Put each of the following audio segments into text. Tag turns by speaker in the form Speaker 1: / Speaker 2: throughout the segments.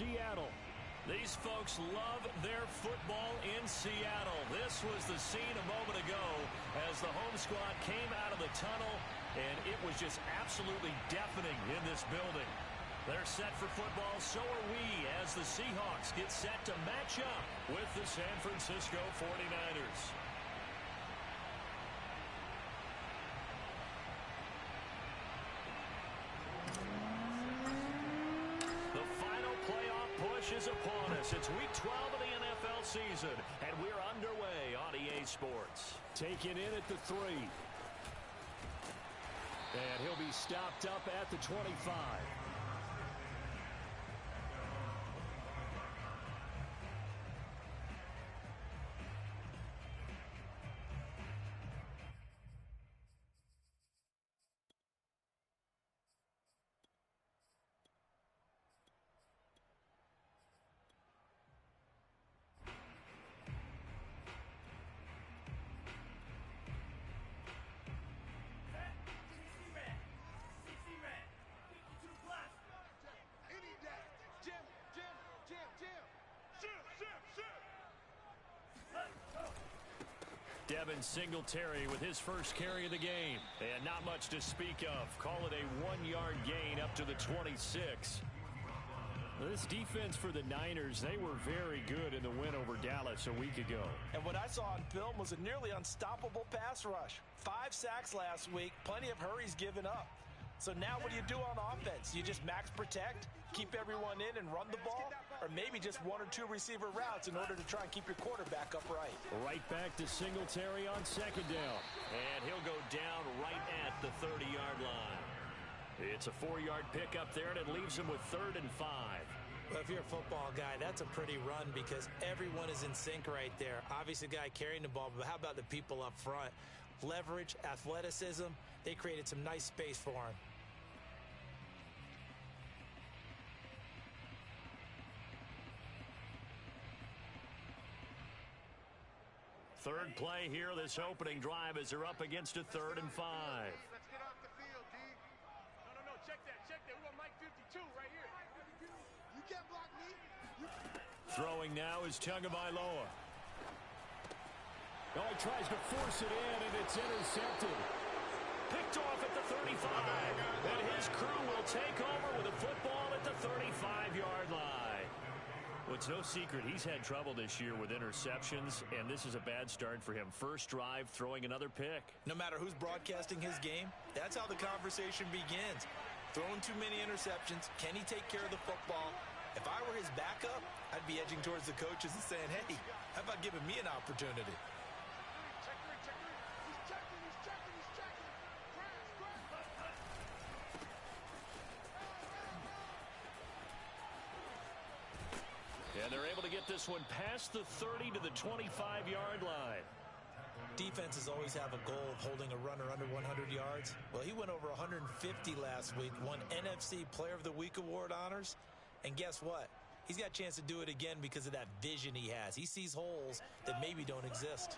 Speaker 1: Seattle.
Speaker 2: These folks love their football in Seattle. This was the scene a moment ago as the home squad came out of the tunnel, and it was just absolutely deafening in this building. They're set for football, so are we, as the Seahawks get set to match up with the San Francisco 49ers. Is upon us. It's week 12 of the NFL season, and we're underway on EA Sports.
Speaker 1: Taken in at the 3. And he'll be stopped up at the 25. Devin Singletary with his first carry of the game. And not much to speak of. Call it a 1-yard gain up to the 26. This defense for the Niners, they were very good in the win over Dallas a week ago.
Speaker 3: And what I saw on film was a nearly unstoppable pass rush. 5 sacks last week, plenty of hurries given up. So now what do you do on offense? You just max protect, keep everyone in and run the ball, or maybe just 1 or 2 receiver routes in order to try and keep your quarterback upright.
Speaker 1: Right back to Singletary on second down.
Speaker 2: And he'll go down right at the 30-yard line. It's a 4-yard pickup there, and it leaves him with 3rd and 5.
Speaker 3: Well, if you're a football guy, that's a pretty run because everyone is in sync right there. Obviously, the guy carrying the ball, but how about the people up front? Leverage, athleticism, they created some nice space for him.
Speaker 2: Third play here, this opening drive as they're up against a 3rd and 5.
Speaker 4: Let's get off the field, D. No, check that. We want Mike 52 right here. You can't block me.
Speaker 1: Throwing now is Tagovailoa. Oh, he tries to force it in, and it's intercepted.
Speaker 2: Picked off at the 35, and his crew will take over with a football at the 35-yard line. Well, it's no secret he's had trouble this year with interceptions, and this is a bad start for him. First drive, throwing another pick.
Speaker 3: No matter who's broadcasting his game, that's how the conversation begins. Throwing too many interceptions, can he take care of the football? If I were his backup, I'd be edging towards the coaches and saying, hey, how about giving me an opportunity?
Speaker 2: And they're able to get this one past the 30 to the 25-yard line.
Speaker 3: Defenses always have a goal of holding a runner under 100 yards. Well, he went over 150 last week, won NFC Player of the Week award honors. And guess what? He's got a chance to do it again because of that vision he has. He sees holes that maybe don't exist.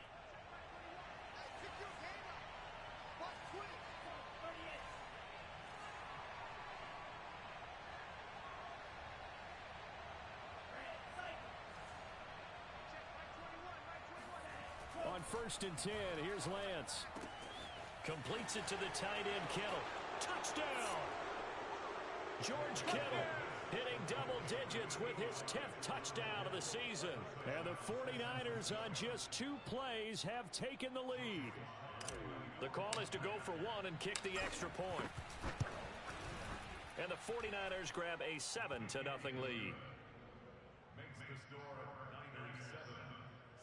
Speaker 1: On 1st and 10, here's Lance.
Speaker 2: Completes it to the tight end, Kittle. Touchdown! George Kittle hitting double digits with his 10th touchdown of the season.
Speaker 1: And the 49ers on just 2 plays have taken the lead.
Speaker 2: The call is to go for 1 and kick the extra point. And the 49ers grab a 7-0 lead.
Speaker 5: Makes the score Niners 7,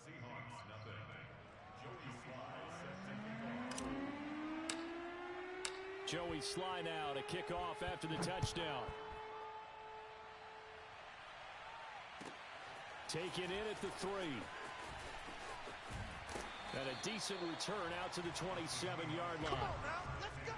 Speaker 5: Seahawks nothing.
Speaker 1: Joey Sly now to kick off after the touchdown. Taken in at the 3. And a decent return out to the 27-yard line.
Speaker 4: Come on now, let's go.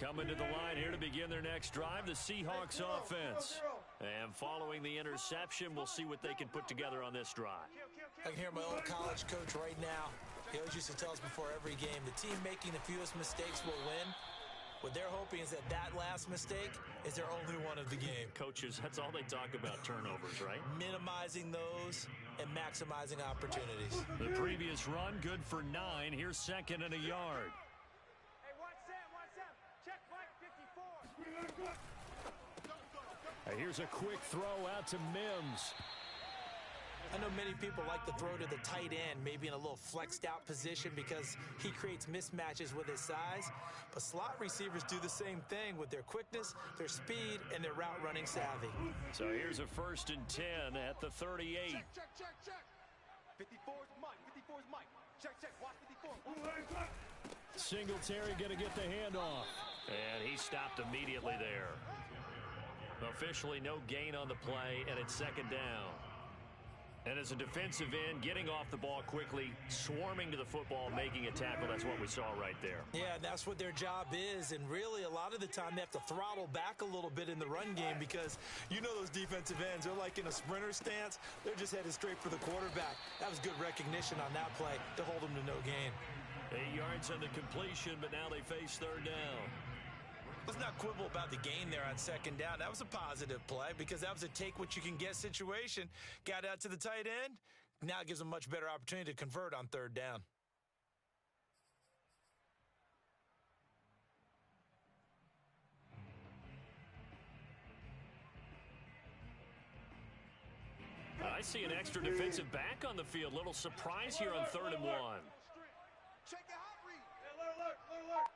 Speaker 1: Coming to the line here to begin their next drive, the Seahawks offense. And following the interception, we'll see what they can put together on this drive.
Speaker 3: I can hear my old college coach right now. He always used to tell us before every game, the team making the fewest mistakes will win. What they're hoping is that last mistake is their only one of the game.
Speaker 1: Coaches, that's all they talk about, turnovers, right?
Speaker 3: Minimizing those and maximizing opportunities.
Speaker 1: The previous run, good for 9. Here's second and a yard.
Speaker 4: Hey, watch Sam. Check Mike 54.
Speaker 1: Here's a quick throw out to Mims.
Speaker 3: I know many people like to throw to the tight end, maybe in a little flexed out position because he creates mismatches with his size. But slot receivers do the same thing with their quickness, their speed, and their route running savvy.
Speaker 1: So here's a 1st and 10 at the 38.
Speaker 4: Check. 54's Mike. Check. Watch 54.
Speaker 1: Singletary going to get the handoff. And he stopped immediately there. Officially no gain on the play, and it's second down. And as a defensive end, getting off the ball quickly, swarming to the football, making a tackle, that's what we saw right there.
Speaker 3: Yeah, that's what their job is, and really a lot of the time they have to throttle back a little bit in the run game because you know those defensive ends, they're like in a sprinter stance. They're just headed straight for the quarterback. That was good recognition on that play to hold them to no gain.
Speaker 1: 8 yards on the completion, but now they face third down.
Speaker 3: Let's not quibble about the gain there on second down. That was a positive play because that was a take-what-you-can-get situation. Got out to the tight end. Now it gives them a much better opportunity to convert on third down.
Speaker 1: I see an extra defensive back on the field. Little surprise here on 3rd and 1.
Speaker 4: Check the hot read. Alert.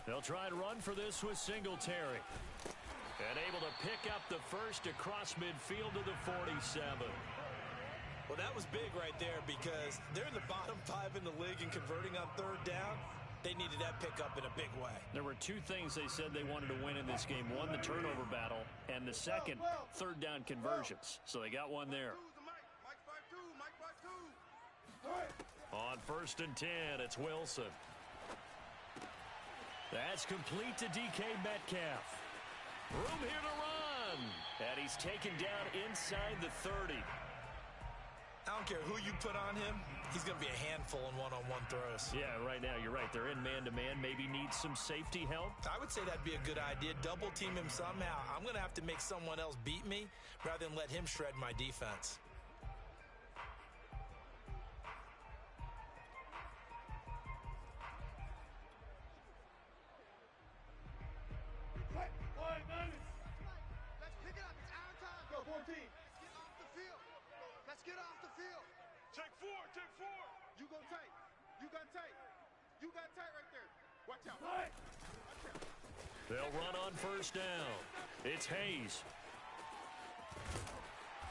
Speaker 1: They'll try and run for this with Singletary. And able to pick up the first across midfield to the 47.
Speaker 3: Well, that was big right there because they're in the bottom 5 in the league and converting on third down. They needed that pickup in a big way.
Speaker 1: There were 2 things they said they wanted to win in this game. One, the turnover battle, and the second, third down conversions. So they got one there. On 1st and 10, it's Wilson. That's complete to DK Metcalf. Room here to run. And he's taken down inside the 30.
Speaker 3: I don't care who you put on him. He's going to be a handful in one-on-one throws.
Speaker 1: Yeah, right now you're right. They're in man-to-man. Maybe need some safety help.
Speaker 3: I would say that'd be a good idea. Double team him somehow. I'm going to have to make someone else beat me rather than let him shred my defense.
Speaker 1: They'll run on 1st down. It's Hayes.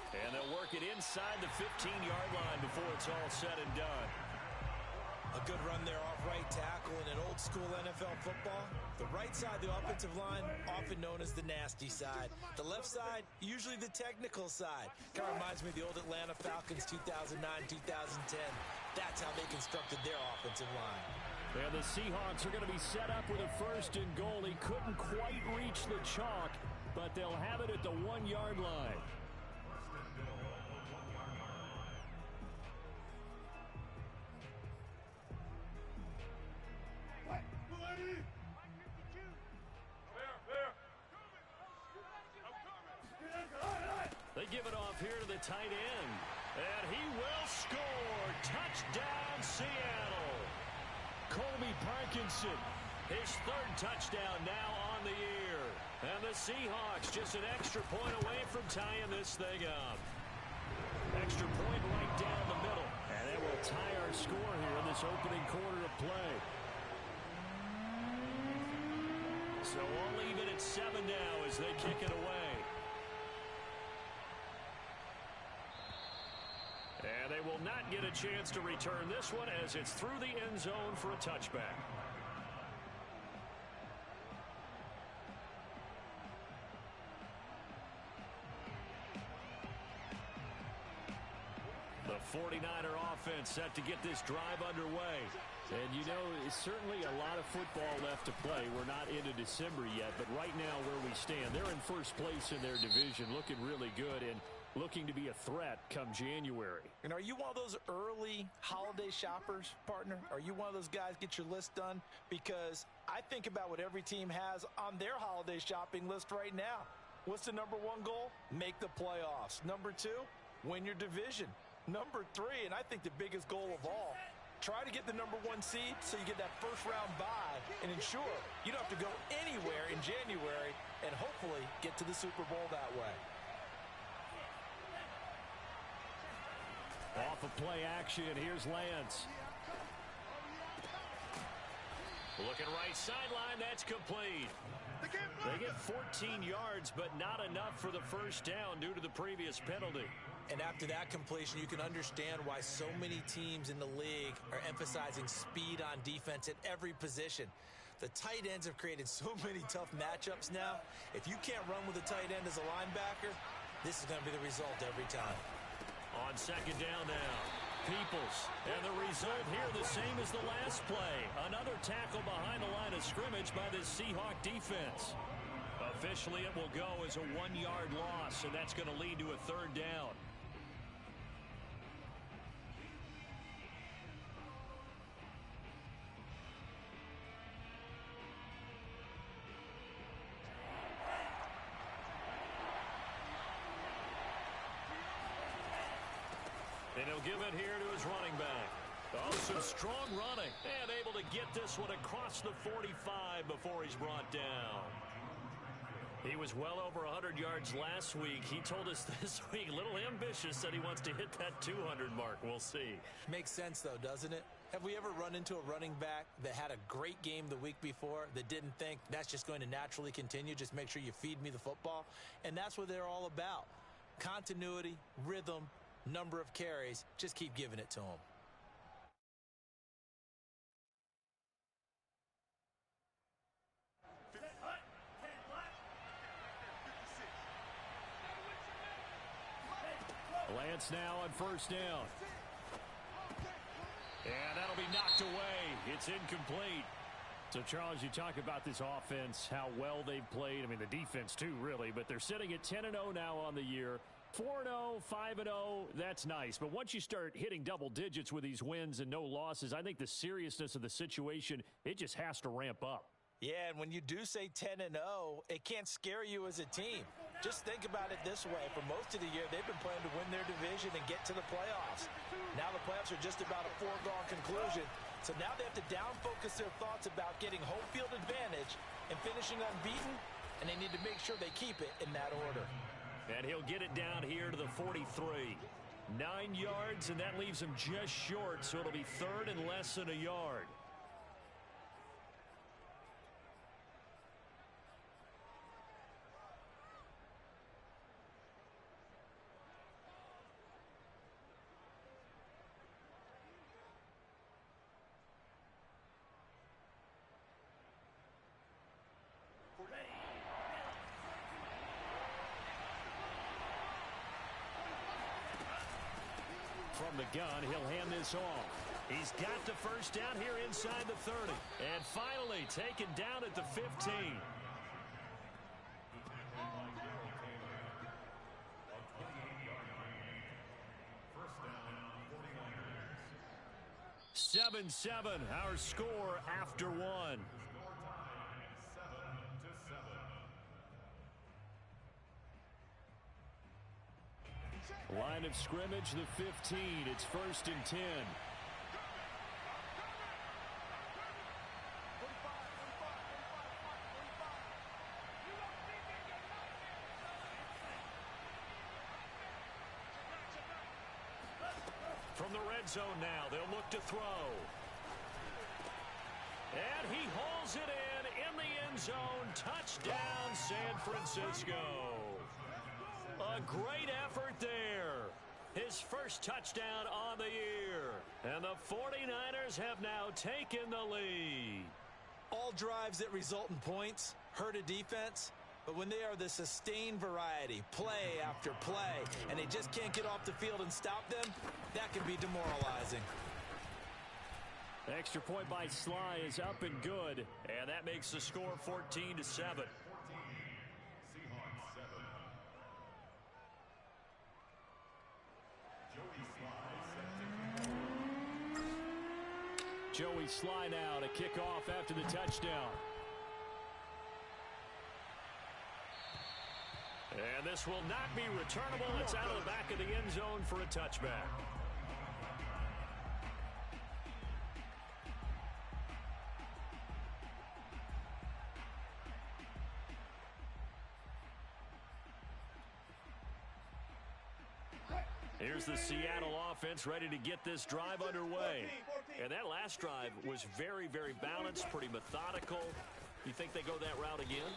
Speaker 1: And they'll work it inside the 15-yard line before it's all said and done.
Speaker 3: A good run there off right tackle in an old-school NFL football. The right side, the offensive line, often known as the nasty side. The left side, usually the technical side. Kind of reminds me of the old Atlanta Falcons 2009-2010. That's how they constructed their offensive line.
Speaker 1: And the Seahawks are going to be set up with a 1st and goal. He couldn't quite reach the chalk, but they'll have it at the 1-yard line. They give it off here to the tight end. And he will score. Touchdown, Seattle. Colby Parkinson, his 3rd touchdown now on the year. And the Seahawks just an extra point away from tying this thing up. Extra point right down the middle. And it will tie our score here in this opening quarter of play. So we'll leave it at 7 now as they kick it away. And they will not get a chance to return this one as it's through the end zone for a touchback. The 49er offense set to get this drive underway. And, you know, it's certainly a lot of football left to play. We're not into December yet, but right now where we stand, they're in first place in their division, looking really good and looking to be a threat come January.
Speaker 3: And are you one of those early holiday shoppers, partner? Are you one of those guys get your list done? Because I think about what every team has on their holiday shopping list right now. What's the number one goal? Make the playoffs. Number two, win your division. Number three, and I think the biggest goal of all, try to get the number one seed so you get that first round bye and ensure you don't have to go anywhere in January and hopefully get to the Super Bowl that way.
Speaker 1: Off of play action, here's Lance. Looking right sideline, that's complete. They get 14 yards, but not enough for the first down due to the previous penalty.
Speaker 3: And after that completion, you can understand why so many teams in the league are emphasizing speed on defense at every position. The tight ends have created so many tough matchups now. If you can't run with a tight end as a linebacker, this is going to be the result every time.
Speaker 1: On second down now, Peoples. And the result here the same as the last play. Another tackle behind the line of scrimmage by this Seahawk defense. Officially, it will go as a 1-yard loss, and that's going to lead to a third down. And he'll give it here to his running back. Oh, some strong running. And able to get this one across the 45 before he's brought down. He was well over 100 yards last week. He told us this week, a little ambitious, that he wants to hit that 200 mark. We'll see.
Speaker 3: Makes sense, though, doesn't it? Have we ever run into a running back that had a great game the week before that didn't think that's just going to naturally continue? Just make sure you feed me the football. And that's what they're all about. Continuity, rhythm, number of carries. Just keep giving it to him.
Speaker 1: Lance now on first down. And that'll be knocked away. It's incomplete. So, Charles, you talk about this offense, how well they've played. I mean, the defense, too, really. But they're sitting at 10-0 now on the year. 4-0, 5-0, that's nice. But once you start hitting double digits with these wins and no losses, I think the seriousness of the situation, it just has to ramp up.
Speaker 3: Yeah, and when you do say 10-0, it can't scare you as a team. Just think about it this way. For most of the year, they've been playing to win their division and get to the playoffs. Now the playoffs are just about a foregone conclusion. So now they have to down-focus their thoughts about getting home field advantage and finishing unbeaten, and they need to make sure they keep it in that order.
Speaker 1: And he'll get it down here to the 43. 9 yards, and that leaves him just short, so it'll be third and less than a yard. From the gun, he'll hand this off. He's got the first down here inside the 30. And finally taken down at the 15. 7-7, our score after one. Line of scrimmage, the 15. It's first and 10. From the red zone now, they'll look to throw. And he hauls it in the end zone. Touchdown, San Francisco. A great effort there. His first touchdown on the year. And the 49ers have now taken the lead.
Speaker 3: All drives that result in points hurt a defense. But when they are the sustained variety, play after play, and they just can't get off the field and stop them, that can be demoralizing.
Speaker 1: Extra point by Sly is up and good, and that makes the score 14-7.
Speaker 5: Seahawks 7.
Speaker 1: Joey Sly now to kick off after the touchdown. And this will not be returnable. It's out of the back of the end zone for a touchback. Here's the Seattle offense ready to get this drive underway. And that last drive was very, very balanced, pretty methodical. You think they go that route again?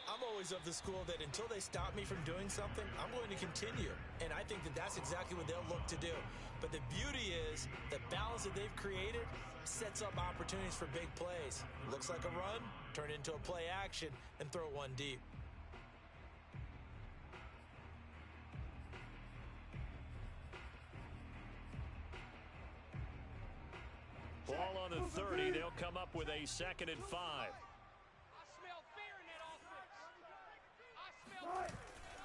Speaker 3: I'm always of the school that until they stop me from doing something, I'm going to continue. And I think that that's exactly what they'll look to do. But the beauty is the balance that they've created sets up opportunities for big plays. Looks like a run, turn it into a play action, and throw one deep.
Speaker 1: Ball on the 30. They'll come up with a 2nd and 5.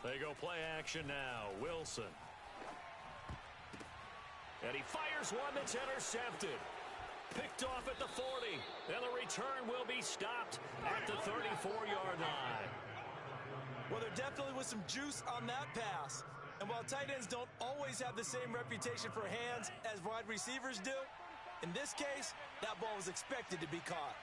Speaker 1: They go play action now. Wilson. And he fires one that's intercepted. Picked off at the 40. And the return will be stopped at the 34-yard line.
Speaker 3: Well, there definitely was some juice on that pass. And while tight ends don't always have the same reputation for hands as wide receivers do, in this case, that ball was expected to be caught.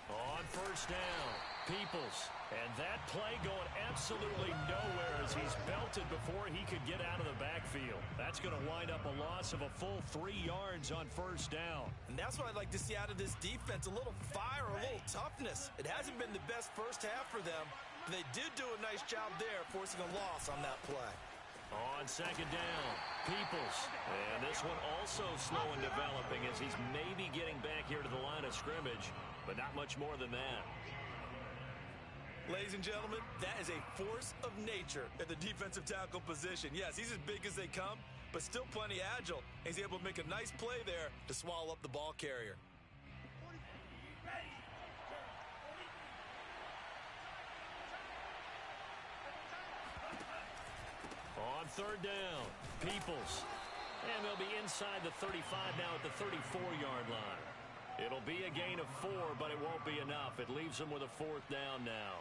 Speaker 1: On first down, Peoples. And that play going absolutely nowhere as he's belted before he could get out of the backfield. That's going to wind up a loss of a full 3 yards on first down.
Speaker 3: And that's what I'd like to see out of this defense, a little fire, a little toughness. It hasn't been the best first half for them, but they did do a nice job there forcing a loss on that play.
Speaker 1: On second down, Peoples. And this one also slow in developing as he's maybe getting back here to the line of scrimmage, but not much more than that.
Speaker 3: Ladies and gentlemen, that is a force of nature at the defensive tackle position. Yes, he's as big as they come, but still plenty agile. He's able to make a nice play there to swallow up the ball carrier.
Speaker 1: On third down, Peoples. And they'll be inside the 35 now at the 34-yard line. It'll be a gain of 4, but it won't be enough. It leaves them with a 4th down now.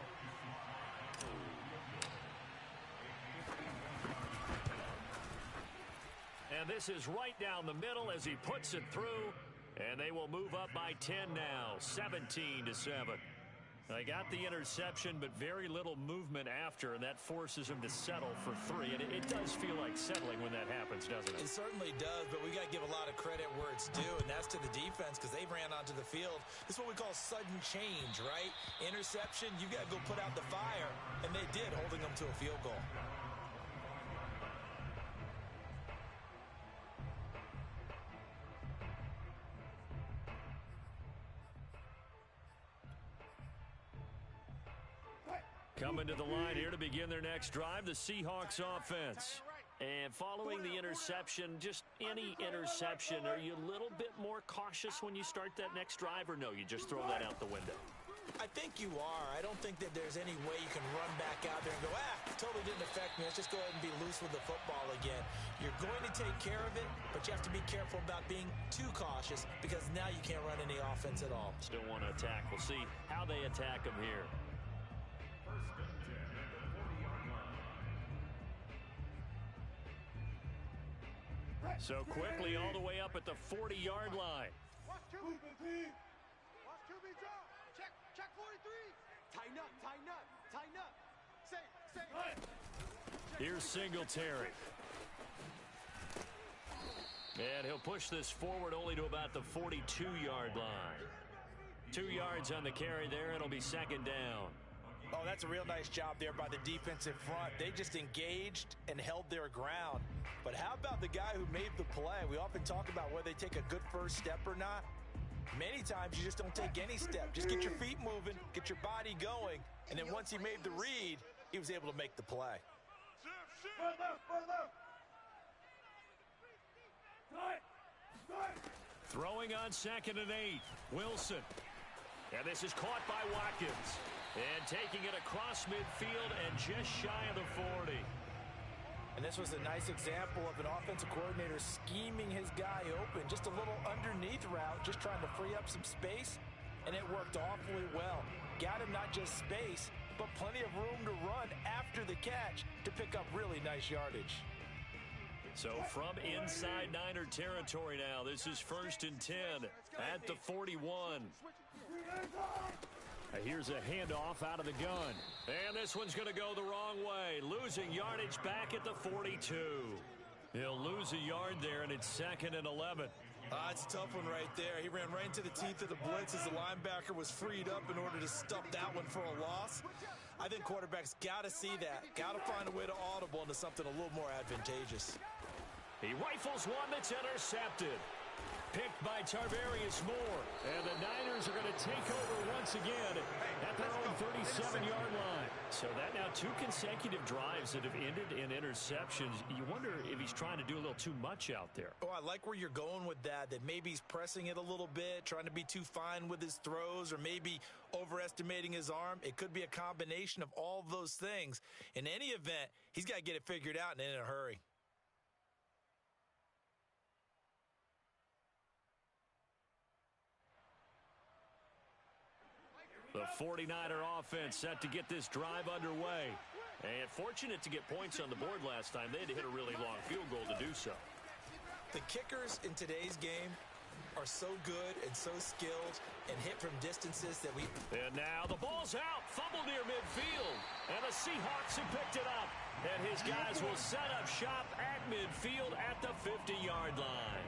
Speaker 1: And this is right down the middle as he puts it through. And they will move up by 10 now, 17-7. They got the interception, but very little movement after, and that forces him to settle for 3. And it does feel like settling when that happens, doesn't it?
Speaker 3: It certainly does, but we got to give a lot of credit where it's due, and that's to the defense because they ran onto the field. This is what we call sudden change, right? Interception, you got to go put out the fire, and they did, holding them to a field goal.
Speaker 1: Coming to the line here to begin their next drive, the Seahawks offense. And following the interception, just any interception, are you a little bit more cautious when you start that next drive, or no, you just throw that out the window?
Speaker 3: I think you are. I don't think that there's any way you can run back out there and go, totally didn't affect me. Let's just go ahead and be loose with the football again. You're going to take care of it, but you have to be careful about being too cautious because now you can't run any offense at all.
Speaker 1: Still want to attack. We'll see how they attack them here. So quickly all the way up at the 40-yard line.
Speaker 4: Watch QB. Watch QB drop. Check 43. Tighten up. Say.
Speaker 1: Here's Singletary. And he'll push this forward only to about the 42-yard line. 2 yards on the carry there. It'll be second down.
Speaker 3: Oh, that's a real nice job there by the defensive front. They just engaged and held their ground. But how about the guy who made the play? We often talk about whether they take a good first step or not. Many times you just don't take any step. Just get your feet moving, get your body going, and then once he made the read, he was able to make the play.
Speaker 2: Throwing on 2nd and 8. Wilson. And this is caught by Watkins. And taking it across midfield and just shy of the 40.
Speaker 3: And this was a nice example of an offensive coordinator scheming his guy open. Just a little underneath route, just trying to free up some space. And it worked awfully well. Got him not just space, but plenty of room to run after the catch to pick up really nice yardage.
Speaker 2: So from inside Niner territory now, this is 1st and 10 at the 41. Here's a handoff out of the gun. And this one's going to go the wrong way. Losing yardage back at the 42. He'll lose a yard there, and it's 2nd and 11.
Speaker 3: It's a tough one right there. He ran right into the teeth of the blitz as the linebacker was freed up in order to stuff that one for a loss. I think quarterbacks got to see that. Got to find a way to audible into something a little more advantageous.
Speaker 2: He rifles one that's intercepted. Picked by Tarvarius Moore. And the Niners are going to take over once again at their own 37-yard line. So that now 2 consecutive drives that have ended in interceptions. You wonder if he's trying to do a little too much out there.
Speaker 3: Oh, I like where you're going with that maybe he's pressing it a little bit, trying to be too fine with his throws, or maybe overestimating his arm. It could be a combination of all of those things. In any event, he's got to get it figured out and in a hurry.
Speaker 2: The 49er offense set to get this drive underway. And fortunate to get points on the board last time. They had to hit a really long field goal to do so.
Speaker 3: The kickers in today's game are so good and so skilled and hit from distances that we...
Speaker 2: And now the ball's out. Fumble near midfield. And the Seahawks have picked it up. And his guys will set up shop at midfield at the 50-yard line.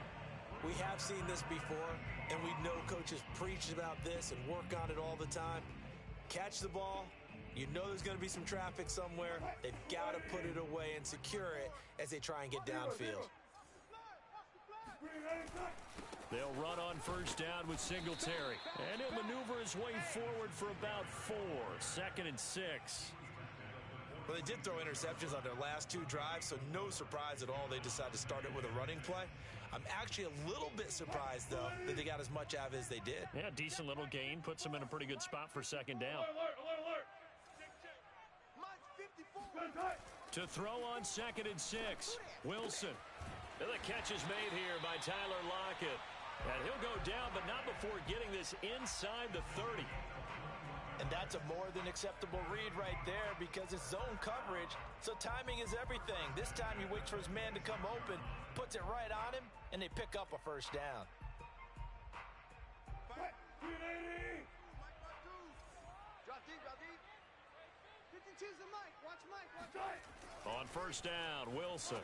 Speaker 3: We have seen this before, and we know coaches preach about this and work on it all the time. Catch the ball. You know there's going to be some traffic somewhere. They've got to put it away and secure it as they try and get downfield.
Speaker 2: They'll run on 1st down with Singletary. And he'll maneuver his way forward for about 4. 2nd and 6.
Speaker 3: Well, they did throw interceptions on their last 2 drives, so no surprise at all they decided to start it with a running play. I'm actually a little bit surprised, though, that they got as much out of it as they did.
Speaker 2: Yeah, decent little gain. Puts them in a pretty good spot for 2nd down.
Speaker 4: Alert.
Speaker 2: To throw on 2nd and 6. Wilson. And the catch is made here by Tyler Lockett. And he'll go down, but not before getting this inside the 30.
Speaker 3: And that's a more than acceptable read right there because it's zone coverage, so timing is everything. This time he waits for his man to come open, puts it right on him, and they pick up a 1st down.
Speaker 2: On 1st down, Wilson.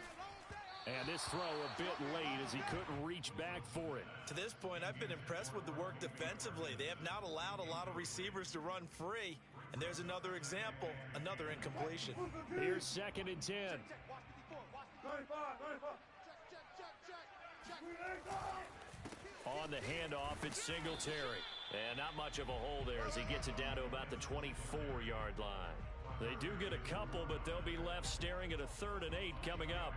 Speaker 2: And this throw a bit late as he couldn't reach back for it.
Speaker 3: To this point, I've been impressed with the work defensively. They have not allowed a lot of receivers to run free. And there's another example, another incompletion.
Speaker 2: Here's 2nd and 10. On the handoff, it's Singletary. And not much of a hole there as he gets it down to about the 24-yard line. They do get a couple, but they'll be left staring at a 3rd and 8 coming up.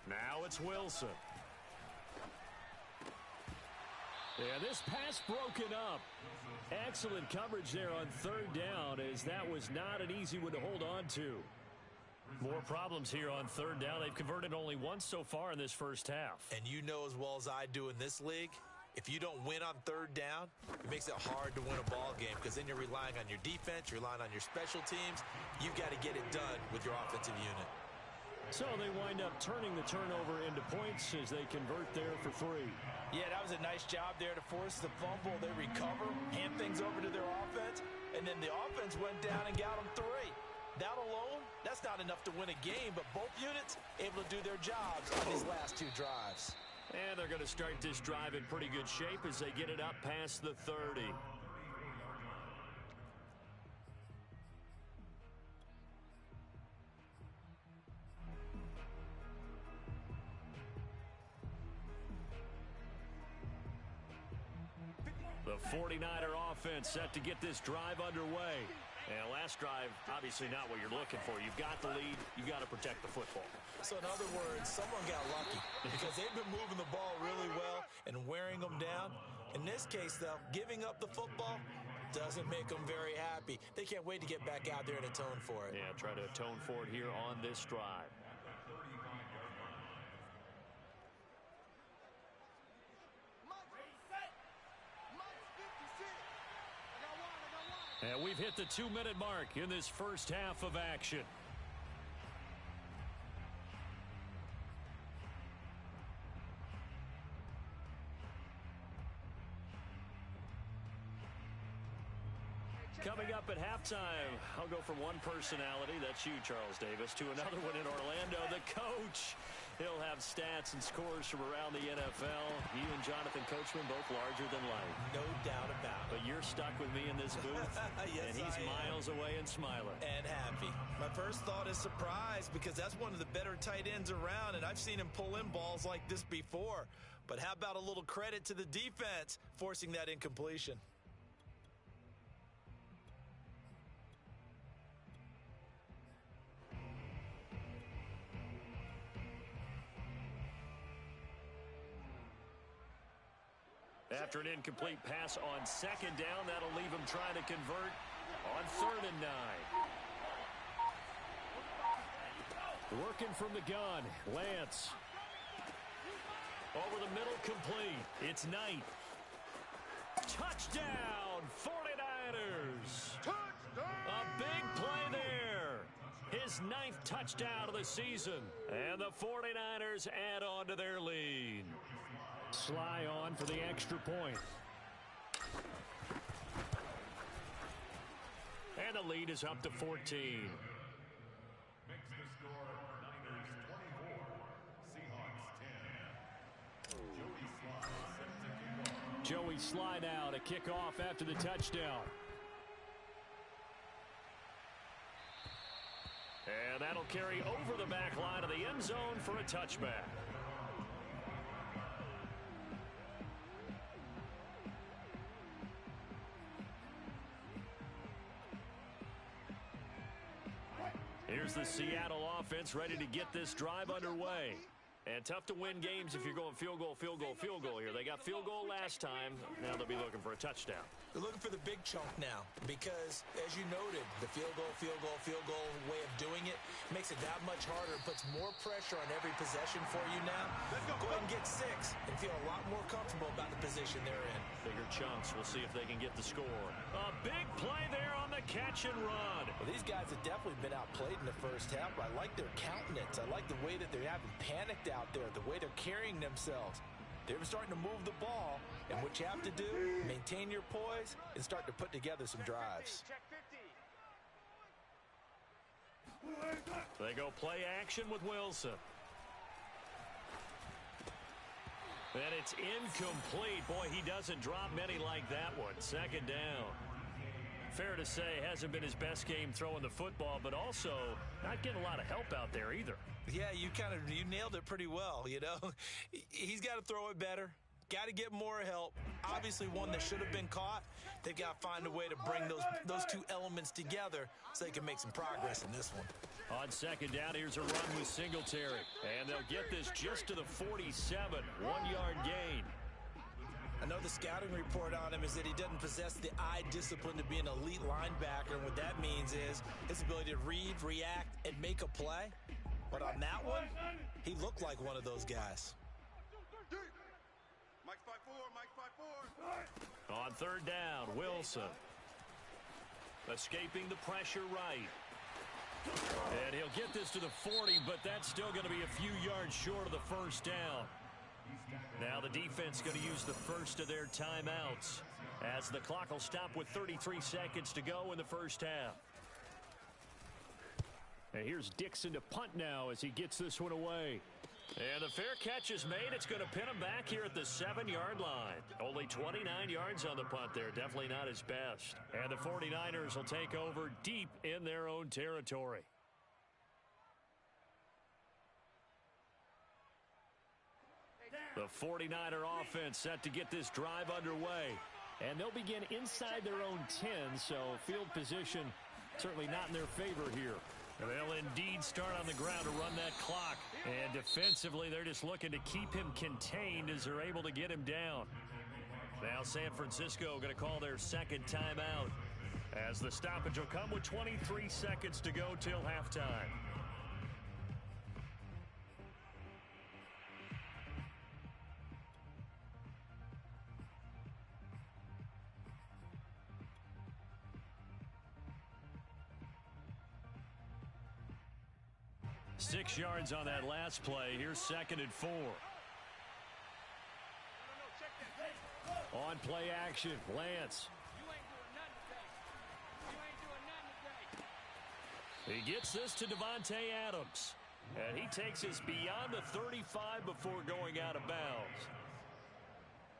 Speaker 2: Now it's Wilson. Yeah, this pass broken up. Excellent coverage there on 3rd down, as that was not an easy one to hold on to. More problems here on 3rd down. They've converted only once so far in this 1st half.
Speaker 3: And you know as well as I do in this league, if you don't win on 3rd down, it makes it hard to win a ball game because then you're relying on your defense, you're relying on your special teams. You've got to get it done with your offensive unit.
Speaker 2: So they wind up turning the turnover into points as they convert there for 3.
Speaker 3: Yeah, that was a nice job there to force the fumble. They recover, hand things over to their offense, and then the offense went down and got them 3. That alone, that's That's not enough to win a game, but both units able to do their jobs on these last two drives.
Speaker 1: And they're going to start this drive in pretty good shape as they get it up past the 30. The 49er offense set to get this drive underway. And last drive, obviously not what you're looking for. You've got the lead. You've got to protect the football.
Speaker 3: So in other words, someone got lucky because they've been moving the ball really well and wearing them down. In this case, though, giving up the football doesn't make them very happy. They can't wait to get back out there and atone for it.
Speaker 1: Yeah, try to atone for it here on this drive. And we've hit the 2-minute mark in this first half of action. Coming up at halftime, I'll go from one personality, that's you, Charles Davis, to another one in Orlando, the coach. He'll have stats and scores from around the NFL. You and Jonathan Coachman both larger than life.
Speaker 3: No doubt about it.
Speaker 1: But you're stuck with me in this booth,
Speaker 3: yes,
Speaker 1: and he's miles away and smiling.
Speaker 3: And happy. My first thought is surprise because that's one of the better tight ends around, and I've seen him pull in balls like this before. But how about a little credit to the defense forcing that incompletion?
Speaker 1: After an incomplete pass on second down, that'll leave him trying to convert on 3rd and 9. Working from the gun, Lance. Over the middle, complete. It's Knight. Touchdown, 49ers.
Speaker 4: Touchdown!
Speaker 1: A big play there. His 9th touchdown of the season. And the 49ers add on to their lead. Sly on for the extra point. And the lead is up to 14.
Speaker 5: Makes the score Niners 24, Seahawks 10.
Speaker 1: Joey Sly now to kick off after the touchdown. And that'll carry over the back line of the end zone for a touchback. Here's the Seattle offense ready to get this drive underway. And tough to win games if you're going field goal, field goal, field goal here. They got field goal last time. Now they'll be looking for a touchdown.
Speaker 3: They're looking for the big chunk now because, as you noted, the field goal way of doing it makes it that much harder and puts more pressure on every possession for you now. Go ahead and get 6 and feel a lot more comfortable about the position they're in.
Speaker 1: Bigger chunks. We'll see if they can get the score. A big play there on the catch and run.
Speaker 3: Well, these guys have definitely been outplayed in the first half, but I like their countenance. I like the way that they haven't panicked out there, the way they're carrying themselves. They're starting to move the ball, and what you have to do, maintain your poise and start to put together some drives.
Speaker 4: Check 50.
Speaker 1: They go play action with Wilson. And it's incomplete. Boy, he doesn't drop many like that one. 2nd down. Fair to say, hasn't been his best game throwing the football, but also not getting a lot of help out there either.
Speaker 3: Yeah, you nailed it pretty well, you know. He's got to throw it better. Got to get more help. Obviously one that should have been caught. They've got to find a way to bring those two elements together so they can make some progress in this one.
Speaker 1: On 2nd down, here's a run with Singletary. And they'll get this just to the 47. 1-yard gain.
Speaker 3: I know the scouting report on him is that he doesn't possess the eye discipline to be an elite linebacker. And what that means is his ability to read, react, and make a play. But on that one, he looked like one of those guys.
Speaker 4: Mike's 5-4, Mike's 5-4.
Speaker 1: On 3rd down, Wilson. Escaping the pressure right. And he'll get this to the 40, but that's still going to be a few yards short of the first down. Now the defense going to use the first of their timeouts as the clock will stop with 33 seconds to go in the first half. And here's Dixon to punt now as he gets this one away.
Speaker 2: And the fair catch is made. It's going to pin him back here at the 7-yard line. Only 29 yards on the punt there. Definitely not his best. And the 49ers will take over deep in their own territory. The 49er offense set to get this drive underway.
Speaker 1: And they'll begin inside their own 10, so field position certainly not in their favor here.
Speaker 2: They'll indeed start on the ground to run that clock. And defensively, they're just looking to keep him contained as they're able to get him down. Now San Francisco going to call their second timeout, as the stoppage will come with 23 seconds to go till halftime. Six yards on that last play. Here's 2nd and 4. On play action, Lance. He gets this to Devontae Adams. And he takes us beyond the 35 before going out of bounds.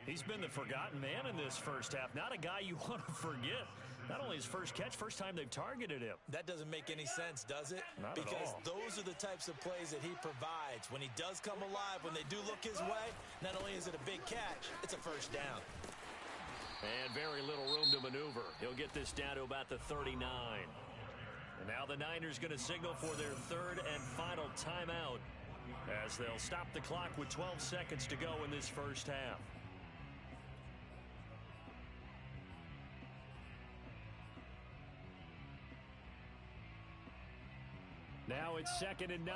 Speaker 2: He's been the forgotten man in this first half. Not a guy you want to forget. Not only his first catch, first time they've targeted him.
Speaker 3: That doesn't make any sense, does it?
Speaker 2: Not
Speaker 3: because
Speaker 2: at all.
Speaker 3: Those are the types of plays that he provides. When he does come alive, when they do look his way, not only is it a big catch, it's a first down.
Speaker 2: And very little room to maneuver. He'll get this down to about the 39. And now the Niners going to signal for their third and final timeout, as they'll stop the clock with 12 seconds to go in this first half.
Speaker 1: Now it's 2nd and 9.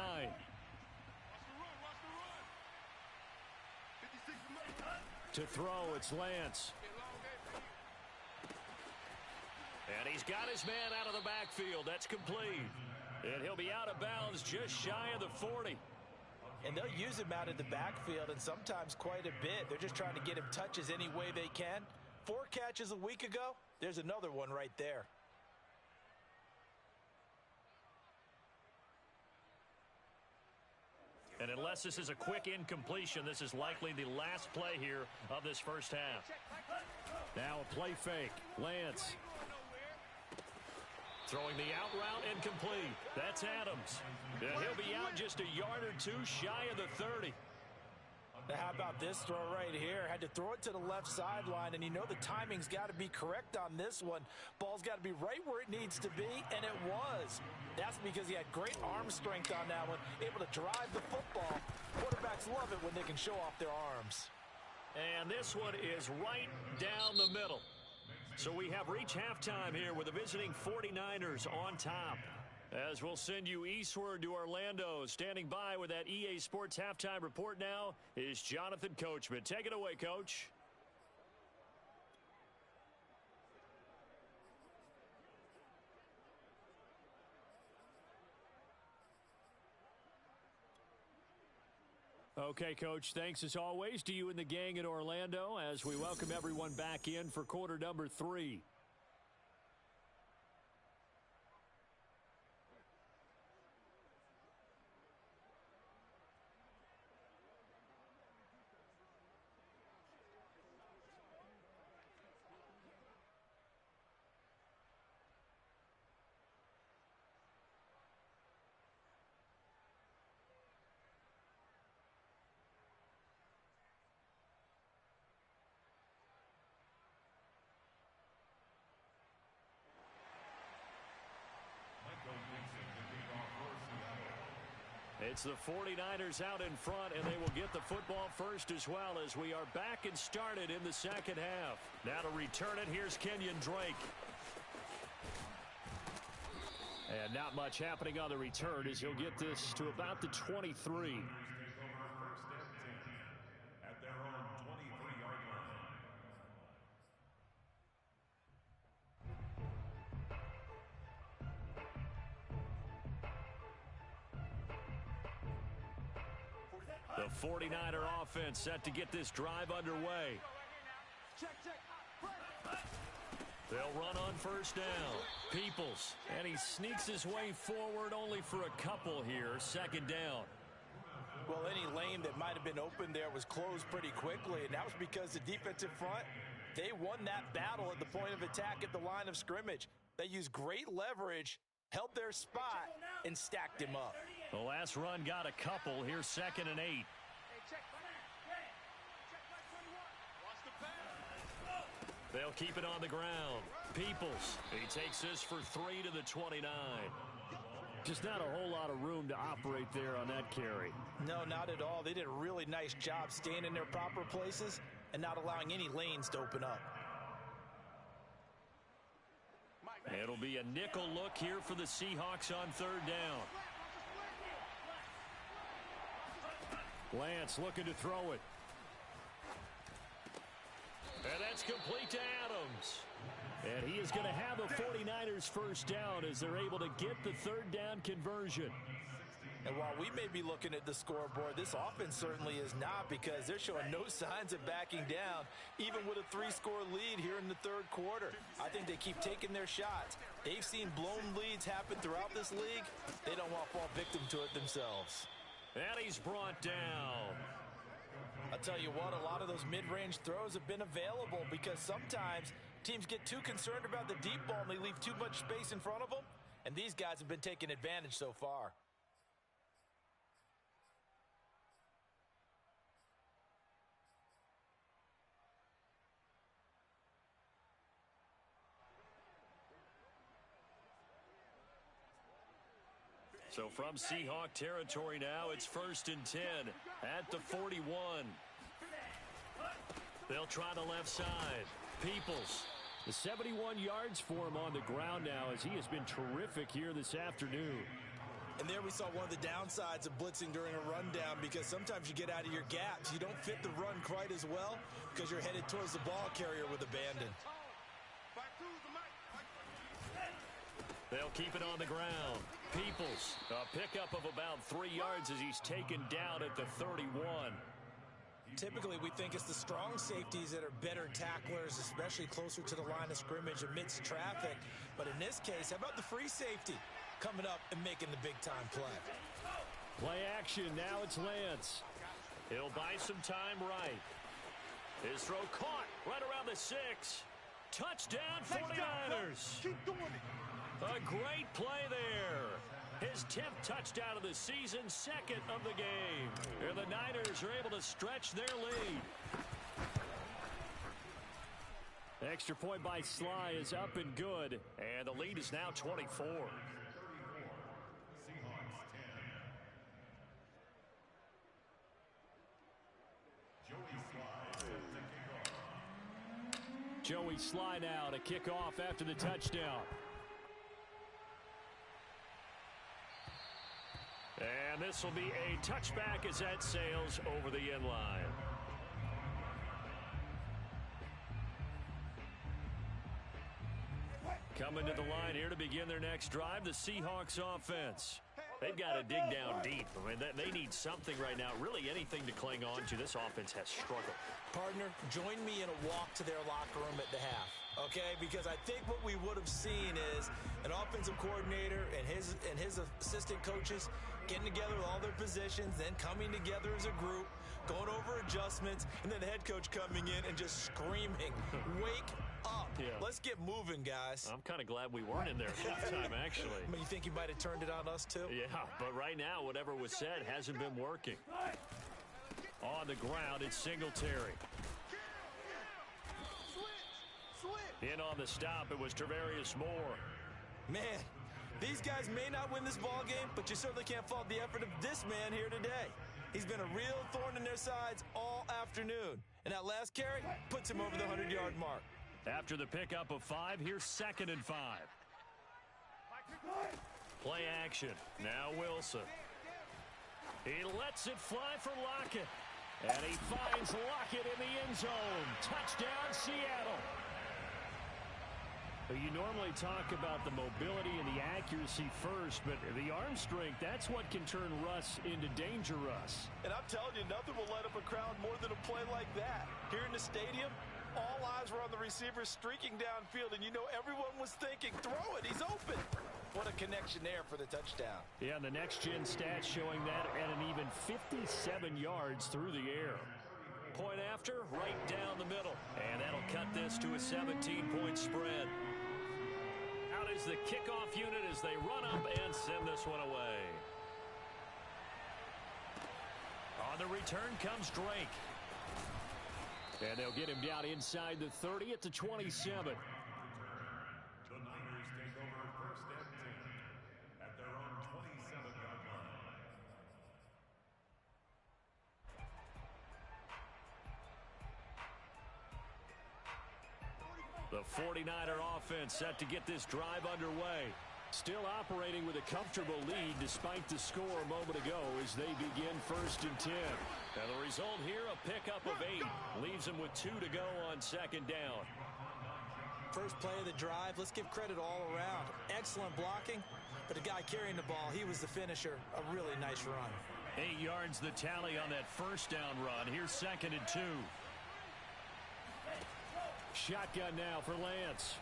Speaker 2: To throw, it's Lance. And he's got his man out of the backfield. That's complete. And he'll be out of bounds just shy of the 40.
Speaker 3: And they'll use him out of the backfield, and sometimes quite a bit. They're just trying to get him touches any way they can. 4 catches a week ago. There's another one right there.
Speaker 2: And unless this is a quick incompletion, this is likely the last play here of this first half.
Speaker 1: Now a play fake. Lance.
Speaker 2: Throwing the out route incomplete. That's Adams. And he'll be out just a yard or two shy of the 30.
Speaker 3: Now how about this throw right here? Had to throw it to the left sideline, and you know the timing's got to be correct on this one. Ball's got to be right where it needs to be, and it was. That's because he had great arm strength on that one, able to drive the football. Quarterbacks love it when they can show off their arms.
Speaker 2: And this one is right down the middle. So we have reached halftime here with the visiting 49ers on top. As we'll send you eastward to Orlando. Standing by with that EA Sports halftime report now is Jonathan Coachman. Take it away, Coach.
Speaker 1: Okay, Coach, thanks as always to you and the gang in Orlando as we welcome everyone back in for quarter number 3.
Speaker 2: It's the 49ers out in front, and they will get the football first as well, as we are back and started in the second half. Now to return it, here's Kenyon Drake.
Speaker 1: And not much happening on the return as he'll get this to about the 23.
Speaker 2: The 49er offense set to get this drive underway.
Speaker 1: They'll run on first down. Peoples, and he sneaks his way forward only for a couple here. Second down.
Speaker 3: Well, any lane that might have been open there was closed pretty quickly, and that was because the defensive front, they won that battle at the point of attack at the line of scrimmage. They used great leverage, held their spot, and stacked him up.
Speaker 1: The last run got a couple. Here's 2nd and 8. They'll keep it on the ground. Peoples, he takes this for 3 to the 29. Just not a whole lot of room to operate there on that carry.
Speaker 3: No, not at all. They did a really nice job staying in their proper places and not allowing any lanes to open up.
Speaker 1: It'll be a nickel look here for the Seahawks on 3rd down. Lance looking to throw it. And that's complete to Adams. And he is going to have a 49ers first down as they're able to get the 3rd down conversion.
Speaker 3: And while we may be looking at the scoreboard, this offense certainly is not, because they're showing no signs of backing down, even with a 3-score lead here in the 3rd quarter. I think they keep taking their shots. They've seen blown leads happen throughout this league. They don't want to fall victim to it themselves.
Speaker 1: And he's brought down.
Speaker 3: I'll tell you what, a lot of those mid-range throws have been available because sometimes teams get too concerned about the deep ball and they leave too much space in front of them, and these guys have been taking advantage so far.
Speaker 1: So from Seahawk territory now, it's 1st and 10 at the 41. They'll try the left side. Peoples, the 71 yards for him on the ground now as he has been terrific here this afternoon.
Speaker 3: And there we saw one of the downsides of blitzing during a rundown, because sometimes you get out of your gaps. You don't fit the run quite as well because you're headed towards the ball carrier with abandon.
Speaker 1: They'll keep it on the ground. Peoples, a pickup of about 3 yards as he's taken down at the 31.
Speaker 3: Typically, we think it's the strong safeties that are better tacklers, especially closer to the line of scrimmage amidst traffic. But in this case, how about the free safety coming up and making the big-time play?
Speaker 1: Play action. Now it's Lance. He'll buy some time right. His throw caught right around the 6. Touchdown, 49ers.
Speaker 4: Keep doing it.
Speaker 1: A great play there. His 10th touchdown of the season, 2nd of the game. And the Niners are able to stretch their lead. Extra point by Sly is up and good. And the lead is now 24. Joey Sly now to kick off after the touchdown. And this will be a touchback as that sails over the end line. Coming to the line here to begin their next drive, the Seahawks offense. They've got to dig down deep. I mean, they need something right now, really anything to cling on to. This offense has struggled.
Speaker 3: Partner, join me in a walk to their locker room at the half, okay? Because I think what we would have seen is an offensive coordinator and his assistant coaches getting together with all their positions, then coming together as a group, going over adjustments, and then the head coach coming in and just screaming, wake up. Yeah. Let's get moving, guys.
Speaker 1: I'm kind of glad we weren't in there at halftime, actually.
Speaker 3: I mean, you think he might have turned it on us, too?
Speaker 1: Yeah, but right now, whatever was said hasn't been working. On the ground, it's Singletary. In on the stop, it was Tarvarius Moore.
Speaker 3: Man, these guys may not win this ball game, but you certainly can't fault the effort of this man here today. He's been a real thorn in their sides all afternoon. And that last carry puts him over the 100-yard mark.
Speaker 1: After the pickup of 5, here's 2nd and 5. Play action. Now Wilson. He lets it fly for Lockett. And he finds Lockett in the end zone. Touchdown, Seattle. You normally talk about the mobility and the accuracy first, but the arm strength, that's what can turn Russ into danger Russ.
Speaker 3: And I'm telling you, nothing will light up a crowd more than a play like that. Here in the stadium, All eyes were on the receiver streaking downfield, and you know everyone was thinking, throw it, he's open. What a connection there for the touchdown.
Speaker 1: Yeah, and the next-gen stats showing that at an even 57 yards through the air.
Speaker 2: Point after, right down the middle. And that'll cut this to a 17-point spread. Out is the kickoff unit as they run up and send this one away. On the return comes Drake. And they'll get him down inside the 30 at the 27.
Speaker 5: The Niners take over first and 10 at their own 27-yard line.
Speaker 2: The 49er offense set to get this drive underway.
Speaker 1: Still operating with a comfortable lead despite the score a moment ago as they begin first and 10.
Speaker 2: And the result here, a pickup of 8. Leaves them with 2 to go on second down.
Speaker 3: First play of the drive, let's give credit all around. Excellent blocking, but the guy carrying the ball, he was the finisher. A really nice run.
Speaker 2: 8 yards the tally on that first down run. Here's second and 2.
Speaker 1: Shotgun now for Lance.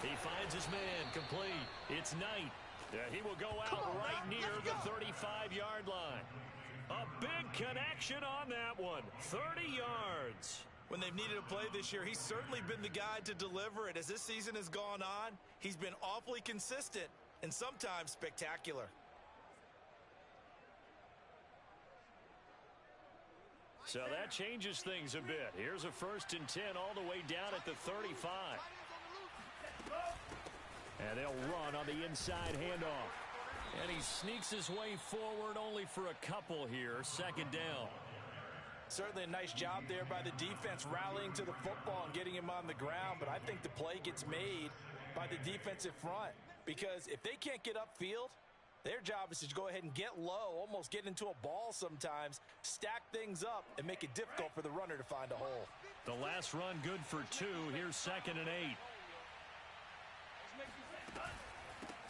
Speaker 2: He finds his man, complete. It's Knight. He will go out right near the 35-yard line. A big connection on that one. 30 yards.
Speaker 3: When they've needed a play this year, he's certainly been the guy to deliver it. As this season has gone on, he's been awfully consistent and sometimes spectacular.
Speaker 2: So that changes things a bit. Here's a first and 10 all the way down at the 35.
Speaker 1: And they'll run on the inside handoff.
Speaker 2: And he sneaks his way forward only for a couple here. Second down.
Speaker 3: Certainly a nice job there by the defense rallying to the football and getting him on the ground. But I think the play gets made by the defensive front. Because if they can't get upfield, their job is to go ahead and get low, almost get into a ball sometimes, stack things up, and make it difficult for the runner to find a hole.
Speaker 2: The last run good for 2. Here's second and 8.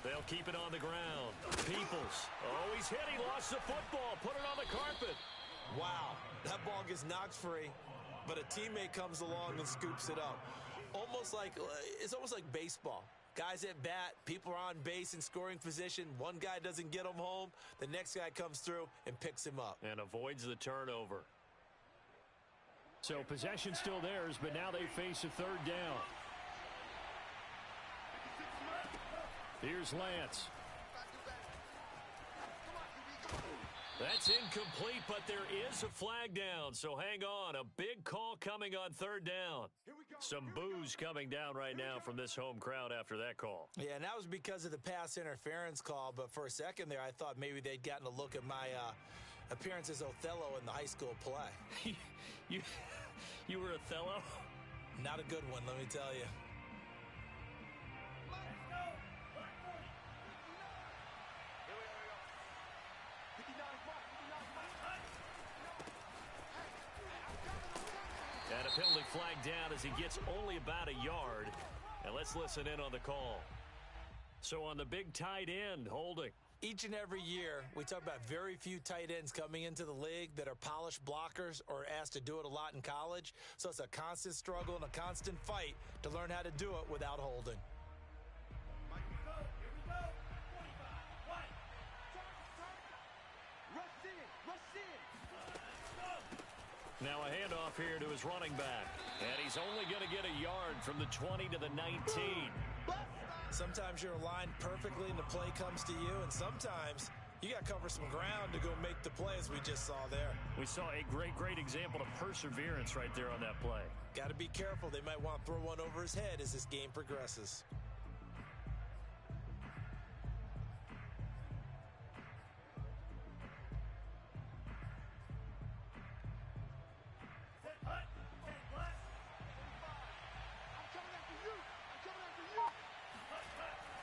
Speaker 2: They'll keep it on the ground. Peoples. Oh, he's hit. He lost the football. Put it on the carpet.
Speaker 3: Wow. That ball gets knocked free, but a teammate comes along and scoops it up. It's almost like baseball. Guys at bat, people are on base in scoring position. One guy doesn't get him home. The next guy comes through and picks him up.
Speaker 2: And avoids the turnover.
Speaker 1: So possession still theirs, but now they face a third down. Here's Lance.
Speaker 2: That's incomplete, but there is a flag down, so hang on. A big call coming on third down. Some boos coming down right now from this home crowd after that call.
Speaker 3: Yeah, and that was because of the pass interference call, but for a second there, I thought maybe they'd gotten a look at my appearance as Othello in the high school play.
Speaker 2: You were Othello?
Speaker 3: Not a good one, let me tell you.
Speaker 2: And a penalty flag down as he gets only about a yard. And let's listen in on the call. So on the big tight end, holding.
Speaker 3: Each and every year, we talk about very few tight ends coming into the league that are polished blockers or asked to do it a lot in college. So it's a constant struggle and a constant fight to learn how to do it without holding.
Speaker 2: Now a handoff here to his running back. And he's only going to get a yard from the 20 to the 19.
Speaker 3: Sometimes you're aligned perfectly and the play comes to you, and sometimes you got to cover some ground to go make the play, as we just saw there.
Speaker 2: We saw a great example of perseverance right there on that play.
Speaker 3: Got to be careful. They might want to throw one over his head as this game progresses.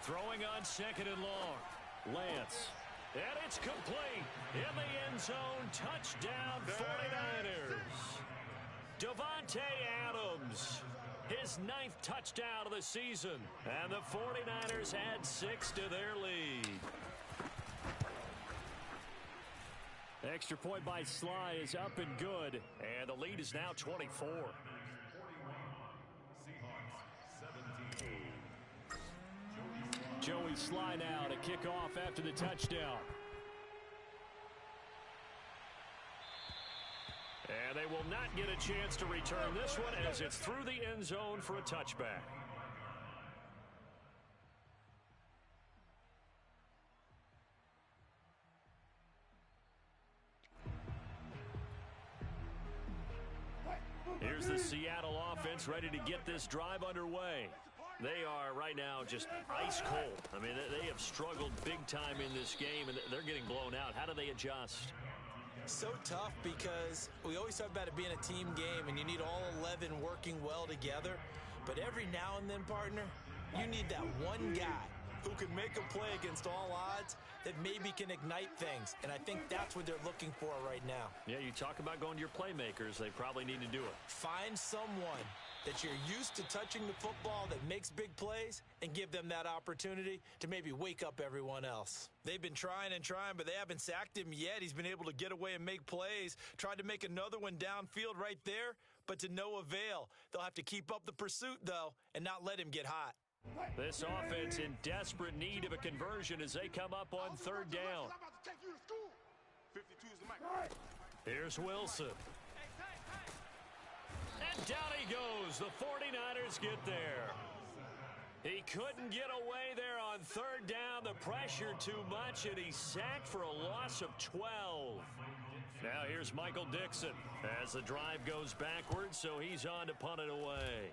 Speaker 2: Throwing on second and long. Lance. And it's complete. In the end zone. Touchdown 49ers. Davante Adams. His 9th touchdown of the season. And the 49ers add 6 to their lead.
Speaker 1: Extra point by Sly is up and good.
Speaker 2: And the lead is now 24.
Speaker 1: Joey Sly now to kick off after the touchdown.
Speaker 2: And they will not get a chance to return this one as it's through the end zone for a touchback. Here's the Seattle offense ready to get this drive underway. They are right now just ice cold. I mean, they have struggled big time in this game, and they're getting blown out. How do they adjust?
Speaker 3: So tough because we always talk about it being a team game, and you need all 11 working well together. But every now and then, partner, you need that one guy who can make a play against all odds that maybe can ignite things. And I think that's what they're looking for right now.
Speaker 2: Yeah, you talk about going to your playmakers. They probably need to do it.
Speaker 3: Find someone that you're used to touching the football that makes big plays and give them that opportunity to maybe wake up everyone else. They've been trying and trying, but they haven't sacked him yet. He's been able to get away and make plays. Tried to make another one downfield right there, but to no avail. They'll have to keep up the pursuit, though, and not let him get hot.
Speaker 2: This offense in desperate need of a conversion as they come up on third down. Here's Wilson. And down he goes. The 49ers get there. He couldn't get away there on third down. The pressure too much, and he's sacked for a loss of 12. Now here's Michael Dixon as the drive goes backwards, so he's on to punt it away.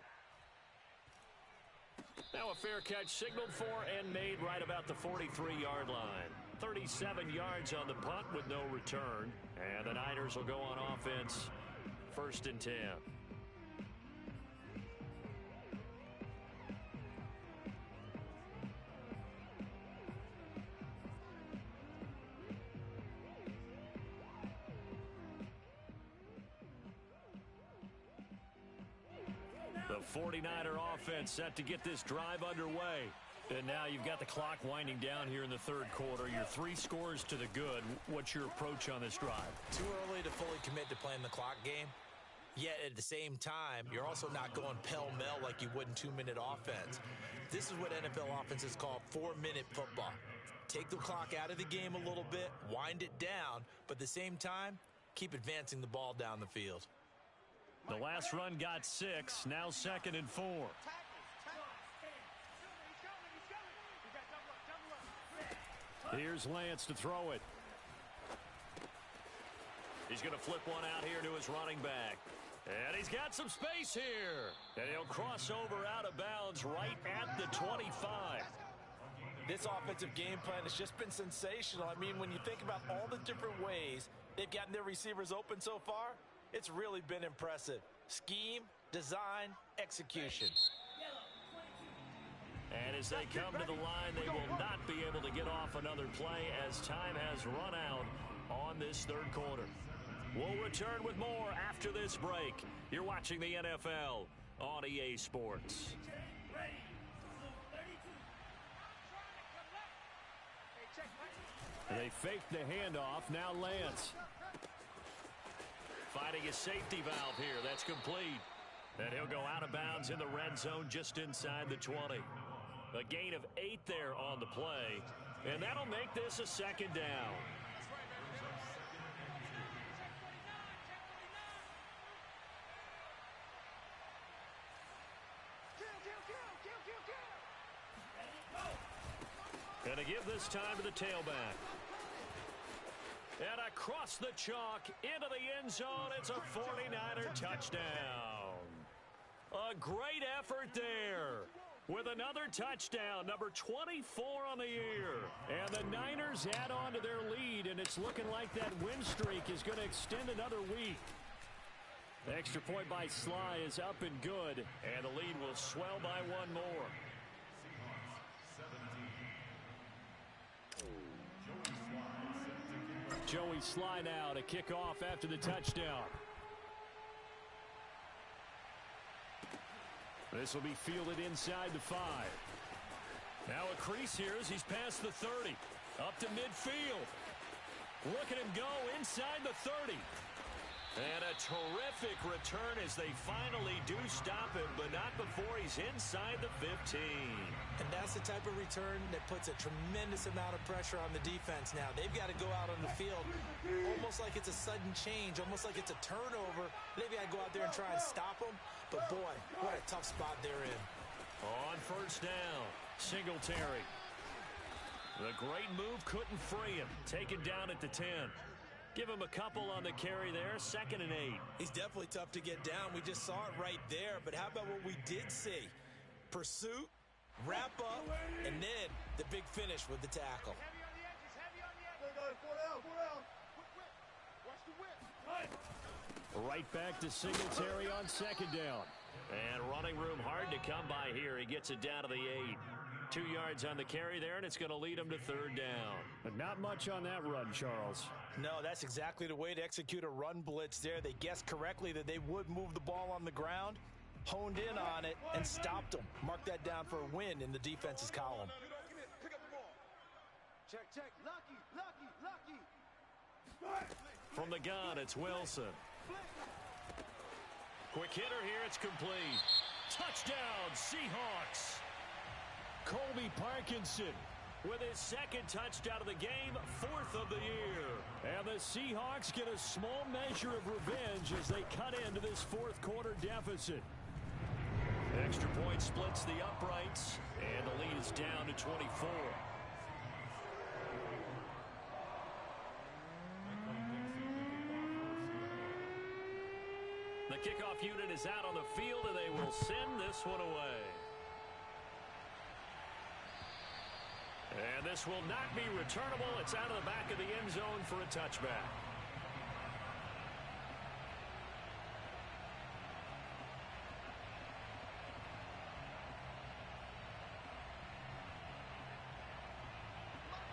Speaker 2: Now a fair catch signaled for and made right about the 43-yard line. 37 yards on the punt with no return. And the Niners will go on offense. 1st and 10. The 49er offense set to get this drive underway. And now you've got the clock winding down here in the third quarter. You're 3 scores to the good. What's your approach on this drive?
Speaker 3: Too early to fully commit to playing the clock game. Yet at the same time, you're also not going pell-mell like you would in 2-minute offense. This is what NFL offenses call 4-minute football. Take the clock out of the game a little bit, wind it down, but at the same time, keep advancing the ball down the field.
Speaker 2: The last run got 6, now 2nd and 4. Here's Lance to throw it. He's going to flip one out here to his running back. And he's got some space here. And he'll cross over out of bounds right at the 25.
Speaker 3: This offensive game plan has just been sensational. I mean, when you think about all the different ways they've gotten their receivers open so far, it's really been impressive. Scheme, design, execution.
Speaker 2: And as they come to the line, they will not be able to get off another play as time has run out on this third quarter. We'll return with more after this break. You're watching the NFL on EA Sports. They faked the handoff. Now Lance. Finding a safety valve here. That's complete. And he'll go out of bounds in the red zone just inside the 20. A gain of 8 there on the play. And that'll make this a 2nd down. And to give this time to the tailback. And across the chalk into the end zone, it's a 49er touchdown. A great effort there with another touchdown, number 24 on the year. And the Niners add on to their lead, and it's looking like that win streak is going to extend another week. The extra point by Sly is up and good, and the lead will swell by 1 more. Joey Sly now to kick off after the touchdown. This will be fielded inside the 5. Now a crease here as he's past the 30. Up to midfield. Look at him go inside the 30. And a terrific return as they finally do stop him, but not before he's inside the 15.
Speaker 3: And that's the type of return that puts a tremendous amount of pressure on the defense now. They've got to go out on the field almost like it's a sudden change, almost like it's a turnover. Maybe I go out there and try and stop them, but boy, what a tough spot they're in.
Speaker 2: On first down, Singletary. The great move couldn't free him. Taken down at the 10. Give him a couple on the carry there, 2nd and 8.
Speaker 3: He's definitely tough to get down. We just saw it right there. But how about what we did see? Pursuit, wrap up, and then the big finish with the tackle.
Speaker 4: Heavy on the edges, heavy on the edges. 4 down. Watch the whip.
Speaker 2: Right back to Singletary on 2nd down. And running room hard to come by here. He gets it down to the 8. 2 yards on the carry there, and it's going to lead him to 3rd down.
Speaker 1: But not much on that run, Charles.
Speaker 3: No, that's exactly the way to execute a run blitz there. They guessed correctly that they would move the ball on the ground, honed in on it, and stopped them. Mark that down for a win in the defense's column.
Speaker 4: Pick up the ball. Check. Lucky.
Speaker 2: From the gun, it's Wilson. Quick hitter here, it's complete. Touchdown, Seahawks. Colby Parkinson with his 2nd touchdown of the game, 4th of the year. And the Seahawks get a small measure of revenge as they cut into this 4th quarter deficit. Extra point splits the uprights, and the lead is down to 24. The kickoff unit is out on the field, and they will send this one away. And this will not be returnable. It's out of the back of the end zone for a touchback.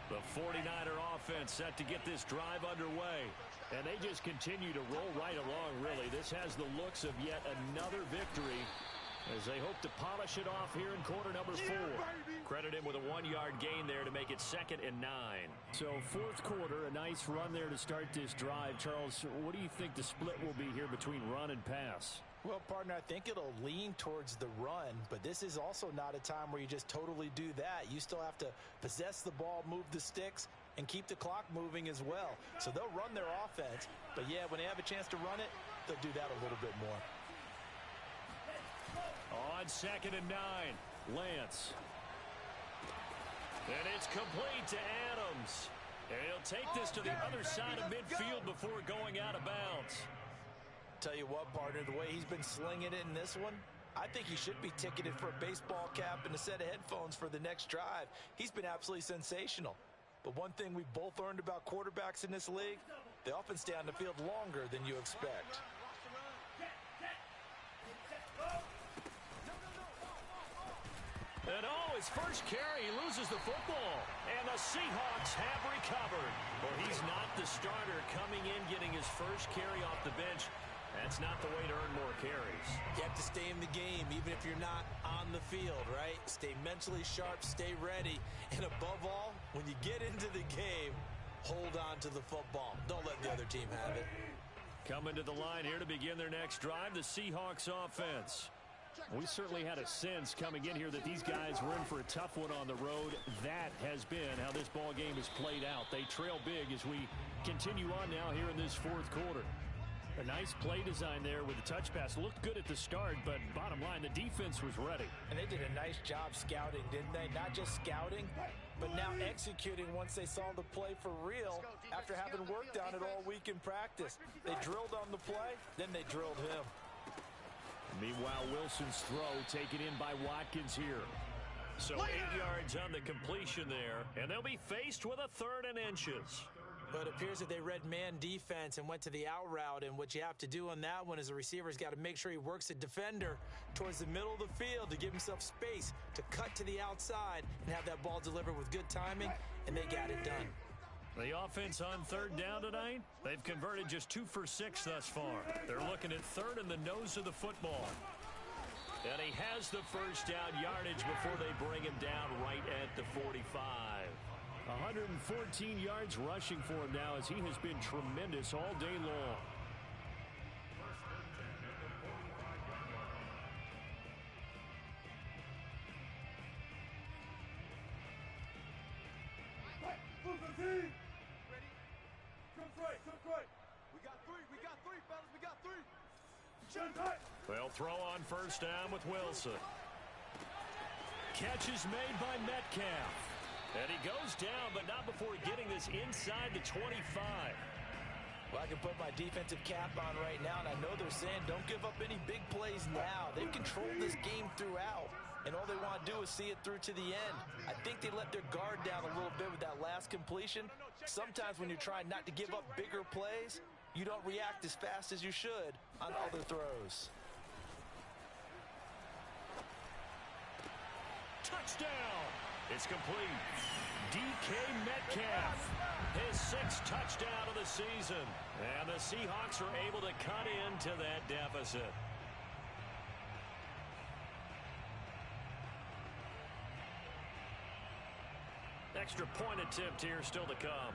Speaker 2: The 49er offense set to get this drive underway. And they just continue to roll right along, really. This has the looks of yet another victory as they hope to polish it off here in quarter number 4. Credit him with a 1-yard gain there to make it 2nd and 9.
Speaker 1: So 4th quarter, a nice run there to start this drive. Charles, what do you think the split will be here between run and pass?
Speaker 3: Well, partner, I think it'll lean towards the run, but this is also not a time where you just totally do that. You still have to possess the ball, move the sticks, and keep the clock moving as well. So they'll run their offense, but yeah, when they have a chance to run it, they'll do that a little bit more.
Speaker 2: On 2nd and 9, Lance. And it's complete to Adams. And he'll take this to the other side of midfield before going out of bounds.
Speaker 3: Tell you what, partner, the way he's been slinging it in this one, I think he should be ticketed for a baseball cap and a set of headphones for the next drive. He's been absolutely sensational. But one thing we've both learned about quarterbacks in this league, they often stay on the field longer than you expect.
Speaker 2: And his first carry, he loses the football. And the Seahawks have recovered. Well, he's not the starter coming in, getting his first carry off the bench. That's not the way to earn more carries.
Speaker 3: You have to stay in the game, even if you're not on the field, right? Stay mentally sharp, stay ready. And above all, when you get into the game, hold on to the football. Don't let the other team have it.
Speaker 2: Coming to the line here to begin their next drive, the Seahawks offense.
Speaker 1: We certainly had a sense coming in here that these guys were in for a tough one on the road. That has been how this ball game has played out. They trail big as we continue on now here in this 4th quarter. A nice play design there with the touch pass. Looked good at the start, but bottom line, the defense was ready.
Speaker 3: And they did a nice job scouting, didn't they? Not just scouting, but now executing once they saw the play for real after having worked on it all week in practice. They drilled on the play, then they drilled him.
Speaker 2: Meanwhile, Wilson's throw taken in by Watkins here. So 8 yards on the completion there, and they'll be faced with a 3rd and inches.
Speaker 3: But it appears that they read man defense and went to the out route, and what you have to do on that one is the receiver's got to make sure he works the defender towards the middle of the field to give himself space to cut to the outside and have that ball delivered with good timing, and they got it done.
Speaker 2: The offense on 3rd down tonight, they've converted just 2 for 6 thus far. They're looking at 3rd in the nose of the football. And he has the first down yardage before they bring him down right at the 45.
Speaker 1: 114 yards rushing for him now as he has been tremendous all day long.
Speaker 2: They'll throw on first down with Wilson. Catch is made by Metcalf. And he goes down, but not before getting this inside the 25.
Speaker 3: Well, I can put my defensive cap on right now, and I know they're saying don't give up any big plays now. They've controlled this game throughout, and all they want to do is see it through to the end. I think they let their guard down a little bit with that last completion. Sometimes when you're trying not to give up bigger plays, you don't react as fast as you should on other throws.
Speaker 2: Touchdown! It's complete. DK Metcalf, his 6th touchdown of the season. And the Seahawks are able to cut into that deficit. Extra point attempt here still to come.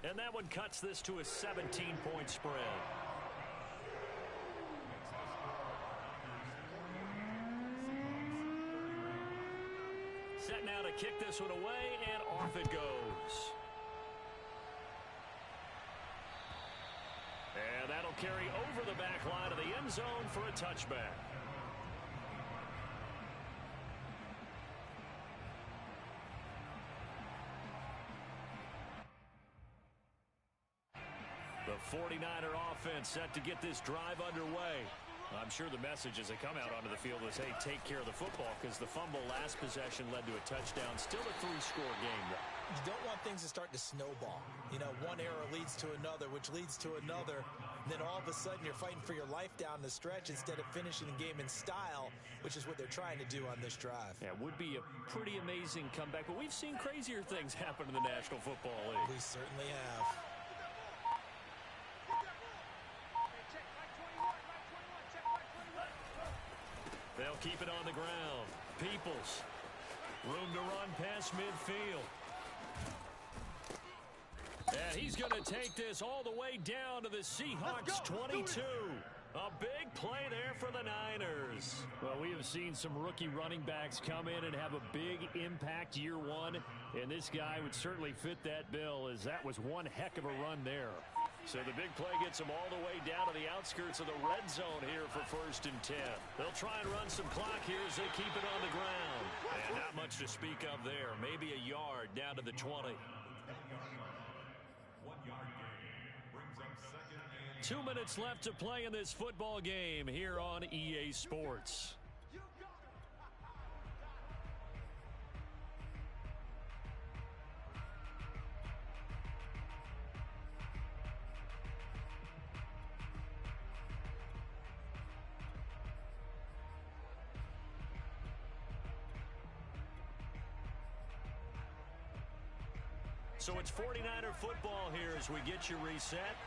Speaker 2: And that one cuts this to a 17-point spread. Set now to kick this one away, and off it goes. And that'll carry over the back line of the end zone for a touchback. The 49er offense set to get this drive underway. I'm sure the message as they come out onto the field is, hey, take care of the football, because the fumble last possession led to a touchdown. Still a 3-score game.
Speaker 3: You don't want things to start to snowball. You know, one error leads to another, which leads to another. Then all of a sudden you're fighting for your life down the stretch instead of finishing the game in style, which is what they're trying to do on this drive.
Speaker 2: Yeah, it would be a pretty amazing comeback, but we've seen crazier things happen in the National Football League.
Speaker 3: We certainly have.
Speaker 2: They'll keep it on the ground. Peoples. Room to run past midfield. And he's going to take this all the way down to the Seahawks 22. A big play there for the Niners.
Speaker 1: Well, we have seen some rookie running backs come in and have a big impact year one. And this guy would certainly fit that bill, as that was one heck of a run there.
Speaker 2: So the big play gets them all the way down to the outskirts of the red zone here for 1st and 10. They'll try and run some clock here as they keep it on the ground. And not much to speak of there. Maybe a yard down to the 20.
Speaker 5: 1 yard gain brings up 2nd and
Speaker 2: 2 minutes left to play in this football game here on EA Sports. So it's 49er football here as we get you reset.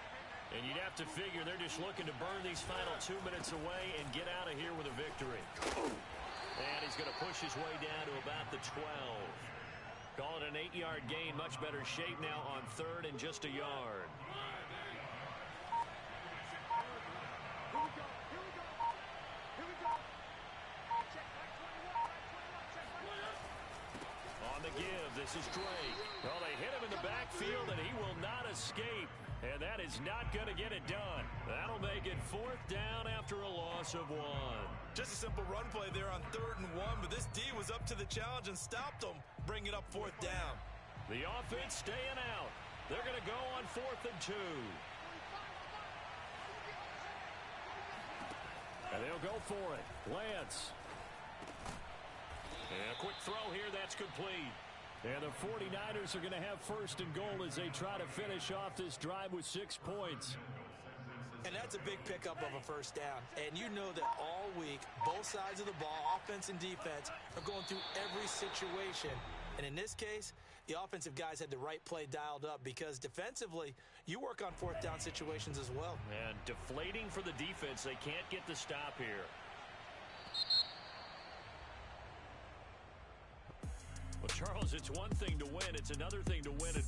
Speaker 2: And you'd have to figure they're just looking to burn these final 2 minutes away and get out of here with a victory. And he's going to push his way down to about the 12. Call it an 8-yard gain. Much better shape now on 3rd and just a yard. On the give, this is Drake. Well, they hit him in the backfield, and he will not escape. And that is not going to get it done. That'll make it 4th down after a loss of 1.
Speaker 3: Just a simple run play there on 3rd and 1, but this D was up to the challenge and stopped them, bringing up 4th down.
Speaker 2: The offense staying out. They're going to go on 4th and 2. And they'll go for it. Lance. And a quick throw here, that's complete.
Speaker 1: And the 49ers are going to have 1st and goal as they try to finish off this drive with 6 points.
Speaker 3: And that's a big pickup of a 1st down. And you know that all week, both sides of the ball, offense and defense, are going through every situation. And in this case, the offensive guys had the right play dialed up, because defensively, you work on 4th down situations as well.
Speaker 2: And deflating for the defense. They can't get the stop here.
Speaker 1: Well, Charles, it's one thing to win. It's another thing to win it.